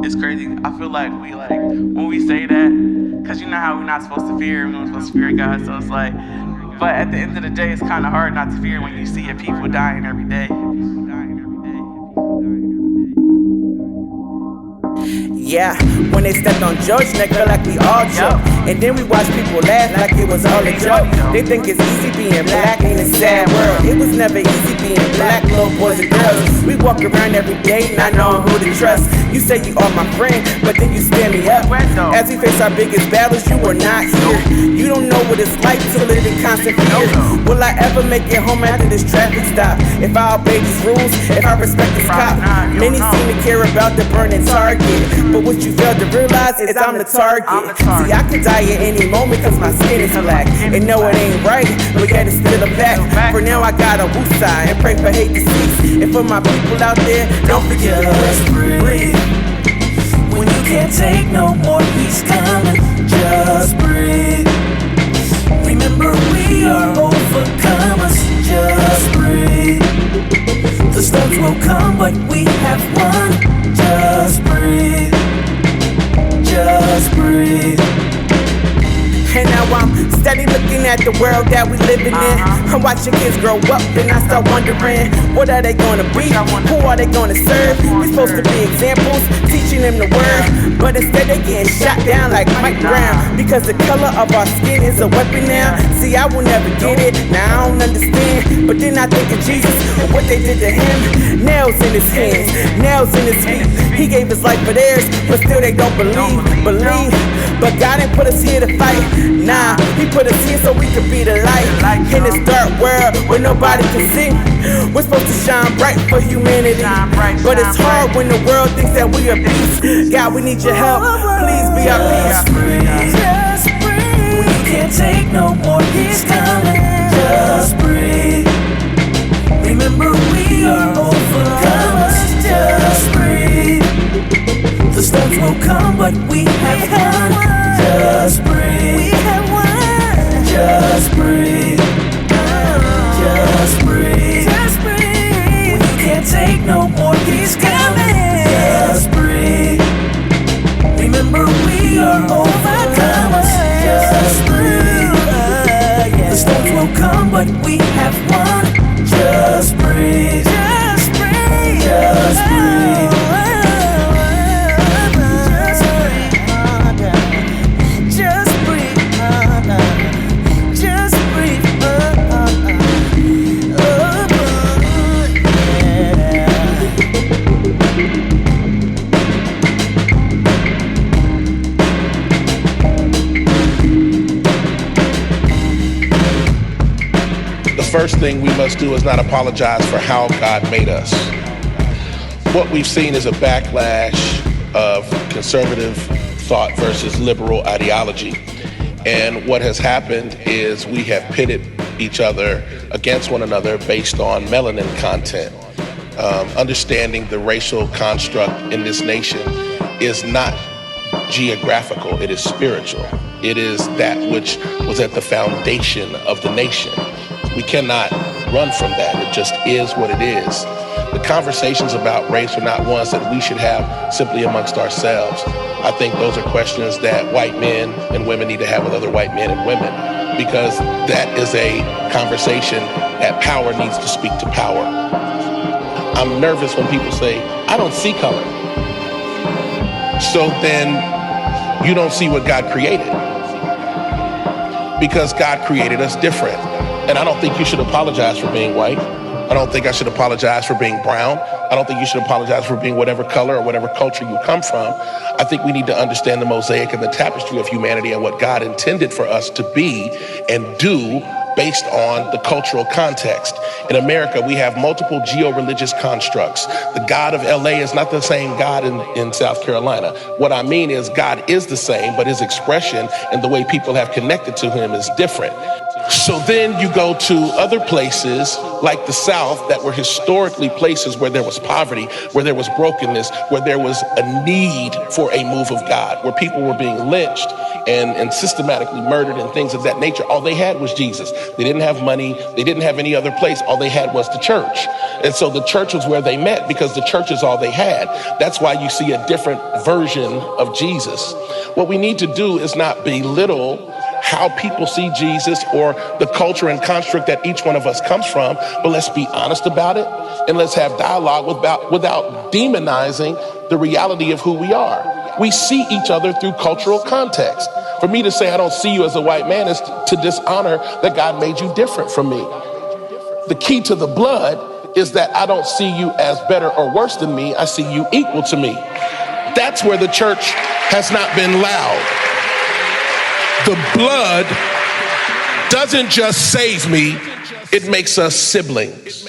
It's crazy. I feel like when we say that, because you know how we're not supposed to fear, we're not supposed to fear God. So it's like, but at the end of the day, it's kind of hard not to fear when you see people dying every day. Yeah, when they stepped on George, they felt like we all choked. And then we watch people laugh like it was all a joke. They think it's easy being black in a sad world. It was never easy being black, little boys and girls. We walk around every day not knowing who to trust. You say you are my friend, but then you stand me up. As we face our biggest battles, you are not here. You don't know what it's like to live in constant fear. Will I ever make it home after this traffic stop? If I obey these rules, if I respect this cop. Many seem to care about the burning target, but what you fail to realize is I'm the target. See, I could die at any moment cause my skin is black. And no, it ain't right, but yet it's still a fact. For now I gotta woosah and pray for hate to cease. And for my people out there, don't forget to breathe. When you can't take no more, he's coming. Just breathe. Remember we are overcomers. Just breathe. The storms will come, but we have won. Just breathe. Just breathe. And now I'm steady looking at the world that we living in. I'm watching kids grow up and I start wondering, what are they gonna be? Who are they gonna serve? We're supposed to be examples, teaching them the word, but instead they getting shot down like Mike Brown. Because the color of our skin is a weapon now. See, I will never get it, now I don't understand. But then I think of Jesus, what they did to him. Nails in his hands, nails in his feet. He gave his life for theirs, but still they don't believe. But God didn't put us here to fight. Nah, he put us here so we could be the light. In this dark world where nobody can see, we're supposed to shine bright for humanity. But it's hard when the world thinks that we are peace. God, we need your help, please be our peace. Just breathe. When you can't take no more, he's coming. Just breathe. Remember we are overcomers. Just breathe. The storms will come, but we have won. Just breathe. We have won. Just breathe. Just breathe. Just breathe. When you can't take no more, he's coming. Just breathe. Remember we are overcomers. Just breathe. The storms will come, but we have won. Just breathe. Just breathe. Just breathe. First thing we must do is not apologize for how God made us. What we've seen is a backlash of conservative thought versus liberal ideology. And what has happened is we have pitted each other against one another based on melanin content. Understanding the racial construct in this nation is not geographical, it is spiritual. It is that which was at the foundation of the nation. We cannot run from that. It just is what it is. The conversations about race are not ones that we should have simply amongst ourselves. I think those are questions that white men and women need to have with other white men and women, because that is a conversation that power needs to speak to power. I'm nervous when people say, I don't see color. So then you don't see what God created, because God created us different. And I don't think you should apologize for being white. I don't think I should apologize for being brown. I don't think you should apologize for being whatever color or whatever culture you come from. I think we need to understand the mosaic and the tapestry of humanity and what God intended for us to be and do based on the cultural context. In America, we have multiple geo-religious constructs. The God of LA is not the same God in South Carolina. What I mean is God is the same, but his expression and the way people have connected to him is different. So then you go to other places like the South that were historically places where there was poverty, where there was brokenness, where there was a need for a move of God, where people were being lynched and systematically murdered and things of that nature. All they had was Jesus. They didn't have money. They didn't have any other place. All they had was the church. And so the church was where they met because the church is all they had. That's why you see a different version of Jesus. What we need to do is not belittle how people see Jesus or the culture and construct that each one of us comes from, but let's be honest about it and let's have dialogue without demonizing the reality of who we are. We see each other through cultural context. For me to say I don't see you as a white man is to dishonor that God made you different from me. The key to the blood is that I don't see you as better or worse than me. I see you equal to me. That's where the church has not been loud. The blood doesn't just save me, it makes us siblings.